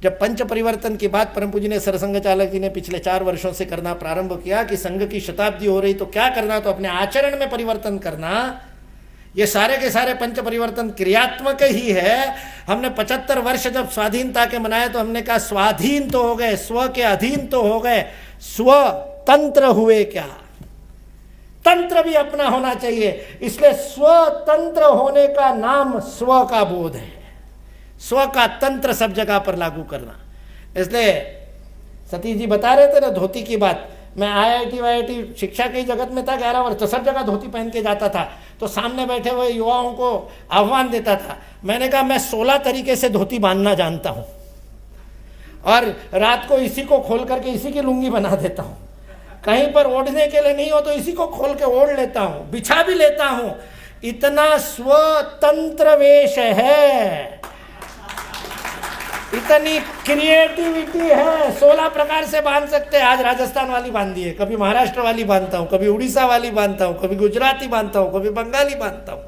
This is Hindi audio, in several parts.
जब पंच परिवर्तन की बात परम पूज्य ने सरसंघ चालक जी ने पिछले 4 वर्षों से करना प्रारंभ किया कि संघ की शताब्दी हो रही तो क्या करना, तो अपने आचरण में परिवर्तन करना। ये सारे के सारे पंच परिवर्तन क्रियात्मक ही है। हमने 75 वर्ष जब स्वाधीनता के मनाए तो हमने कहा स्वाधीन तो हो गए, स्व के अधीन तो हो गए, स्वतंत्र हुए क्या? तंत्र भी अपना होना चाहिए। इसलिए स्वतंत्र होने का नाम स्व का बोध है, स्व का तंत्र सब जगह पर लागू करना। इसलिए सतीश जी बता रहे थे ना धोती की बात, मैं IIT वाईआईटी शिक्षा के जगत में था 11 वर्ष, तो सब जगह धोती पहन के जाता था, तो सामने बैठे हुए युवाओं को आह्वान देता था। मैंने कहा मैं 16 तरीके से धोती बांधना जानता हूँ और रात को इसी को खोल करके इसी की लुंगी बना देता हूँ। कहीं पर ओढ़ने के लिए नहीं हो तो इसी को खोल के ओढ़ लेता हूँ, बिछा भी लेता हूँ। इतना स्वतंत्र वेश है, इतनी क्रिएटिविटी है। 16 प्रकार से बांध सकते हैं। आज राजस्थान वाली बांधी है, कभी महाराष्ट्र वाली बांधता हूँ, कभी उड़ीसा वाली बांधता हूँ, कभी गुजराती बांधता हूँ, कभी बंगाली बांधता हूँ।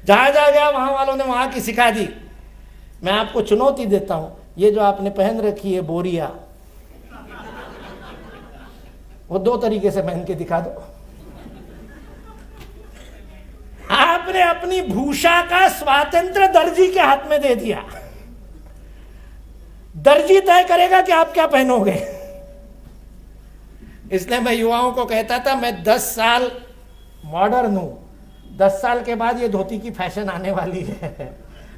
जहाँ जहाँ गया वहाँ वालों ने वहाँ की सिखा दी। मैं आपको चुनौती देता हूँ, ये जो आपने पहन रखी है बोरिया, वो 2 तरीके से पहन के दिखा दो। आपने अपनी भूषा का स्वातंत्र दर्जी के हाथ में दे दिया। दर्जी तय करेगा कि आप क्या पहनोगे। इसलिए मैं युवाओं को कहता था मैं 10 साल मॉडर्न हूं, 10 साल के बाद ये धोती की फैशन आने वाली है।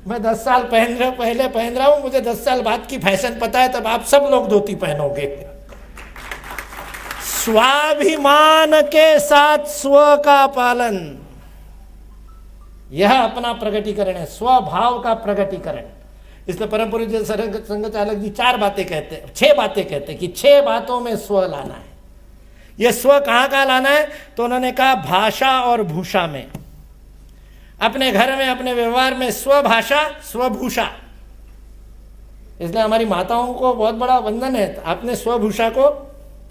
मैं 10 साल पहले पहन रहा हूं, मुझे 10 साल बाद की फैशन पता है, तब आप सब लोग धोती पहनोगे। स्वाभिमान के साथ स्व का पालन, यह अपना प्रगटीकरण है, स्वभाव का प्रगटीकरण। इसलिए परम पूज्य संघ चालक जी 4 बातें कहते हैं, 6 बातें कहते हैं कि 6 बातों में स्व लाना है। यह स्व कहाँ का लाना है, तो उन्होंने कहा भाषा और भूषा में। अपने घर में, अपने व्यवहार में स्वभाषा स्वभूषा। इसलिए हमारी माताओं को बहुत बड़ा वंदन है, आपने स्वभूषा को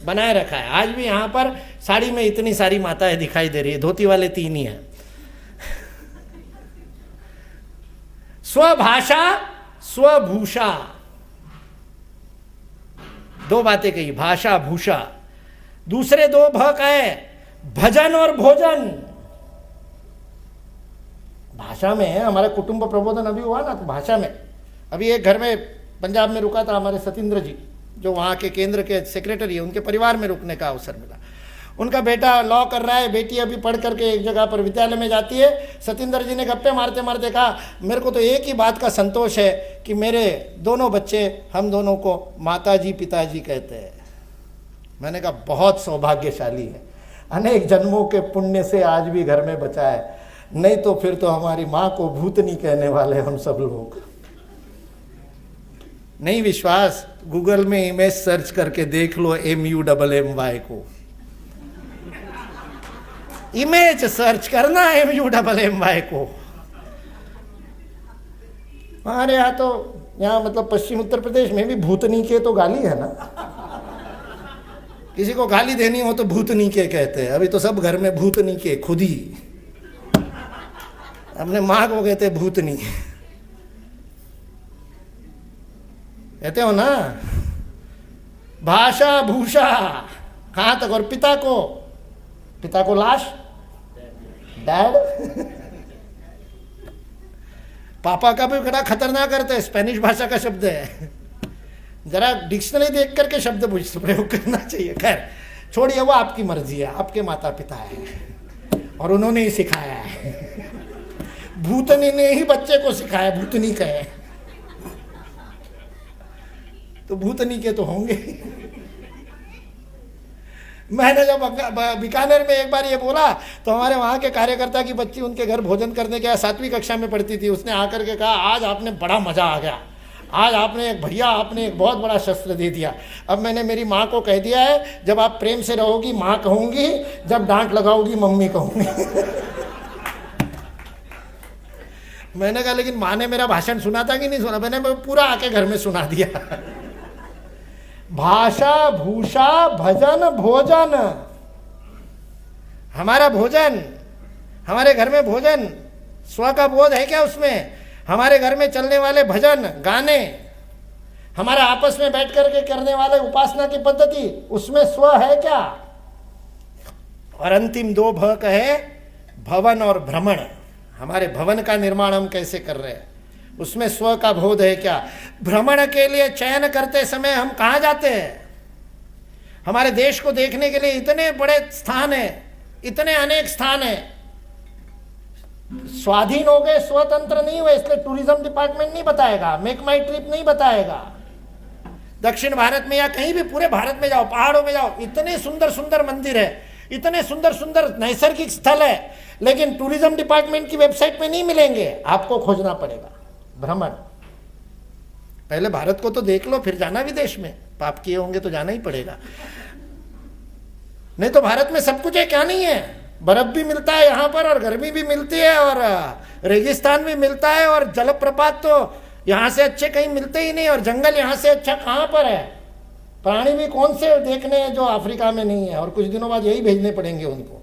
बनाए रखा है। आज भी यहाँ पर साड़ी में इतनी सारी माताएं दिखाई दे रही है, धोती वाले 3 ही हैं। स्वभाषा स्वभूषा, 2 बातें कही, भाषा भूषा। दूसरे 2 भ का है भजन और भोजन। भाषा में है, हमारा कुटुंब प्रबोधन अभी हुआ ना, तो भाषा में अभी एक घर में पंजाब में रुका था हमारे सतीन्द्र जी, जो वहाँ के केंद्र के सेक्रेटरी है, उनके परिवार में रुकने का अवसर मिला। उनका बेटा लॉ कर रहा है, बेटी अभी पढ़ करके एक जगह पर विद्यालय में जाती है। सतीन्द्र जी ने गप्पे मारते मारते कहा मेरे को तो एक ही बात का संतोष है कि मेरे दोनों बच्चे हम दोनों को माताजी पिताजी कहते हैं। मैंने कहा बहुत सौभाग्यशाली है, अनेक जन्मों के पुण्य से आज भी घर में बचा है, नहीं तो फिर तो हमारी माँ को भूतनी कहने वाले हम सब लोग। नहीं विश्वास, गूगल में इमेज सर्च करके देख लो MUMMY को, इमेज सर्च करना MUMMY को। हमारे यहाँ तो, यहाँ मतलब पश्चिम उत्तर प्रदेश में भी भूतनी के तो गाली है ना, किसी को गाली देनी हो तो भूतनी के कहते हैं। अभी तो सब घर में भूतनी के, खुद ही अपने माँ को कहते भूतनी, कहते हो ना। भाषा भूषा कहाँ तक, और पिता को लाश, डैड। पापा का भी बड़ा खतरनाक अर्थ है, स्पेनिश भाषा का शब्द है, जरा डिक्शनरी देख करके शब्द प्रयोग करना चाहिए। खैर छोड़िए, वो आपकी मर्जी है, आपके माता पिता है और उन्होंने ही सिखाया है। भूतनी ने ही बच्चे को सिखाया भूतनी कहे, तो भूतनी के तो होंगे। मैंने जब बीकानेर में एक बार ये बोला तो हमारे वहाँ के कार्यकर्ता की बच्ची उनके घर भोजन करने के 7वीं कक्षा में पढ़ती थी, उसने आकर के कहा आज आपने बड़ा मज़ा आ गया, आज आपने एक बहुत बड़ा शस्त्र दे दिया। अब मैंने मेरी माँ को कह दिया है जब आप प्रेम से रहोगी माँ कहूँगी, जब डांट लगाओगी मम्मी कहूँगी। मैंने कहा लेकिन माँ ने मेरा भाषण सुना था कि नहीं सुना? मैंने पूरा आके घर में सुना दिया। भाषा भूषा भजन भोजन, हमारा भोजन, हमारे घर में भोजन, स्व का बोध है क्या उसमें? हमारे घर में चलने वाले भजन गाने, हमारे आपस में बैठ करके करने वाले उपासना की पद्धति, उसमें स्व है क्या? और अंतिम दो भ कहे, भवन और भ्रमण। हमारे भवन का निर्माण हम कैसे कर रहे हैं, उसमें स्व का बोध है क्या? भ्रमण के लिए चयन करते समय हम कहाँ जाते हैं? हमारे देश को देखने के लिए इतने बड़े स्थान हैं, इतने अनेक स्थान हैं। स्वाधीन हो गए, स्वतंत्र नहीं हुए, इसलिए टूरिज्म डिपार्टमेंट नहीं बताएगा, मेक माई ट्रिप नहीं बताएगा। दक्षिण भारत में या कहीं भी पूरे भारत में जाओ, पहाड़ों में जाओ, इतने सुंदर सुंदर मंदिर है, इतने सुंदर सुंदर नैसर्गिक स्थल है, लेकिन टूरिज्म डिपार्टमेंट की वेबसाइट में नहीं मिलेंगे, आपको खोजना पड़ेगा। भ्रमण, पहले भारत को तो देख लो, फिर जाना विदेश में। पाप किए होंगे तो जाना ही पड़ेगा, नहीं तो भारत में सब कुछ है, क्या नहीं है? बर्फ भी मिलता है यहाँ पर, और गर्मी भी मिलती है, और रेगिस्तान भी मिलता है, और जलप्रपात तो यहाँ से अच्छे कहीं मिलते ही नहीं, और जंगल यहाँ से अच्छा कहाँ पर है? प्राणी भी कौन से देखने हैं जो अफ्रीका में नहीं है, और कुछ दिनों बाद यही भेजने पड़ेंगे उनको।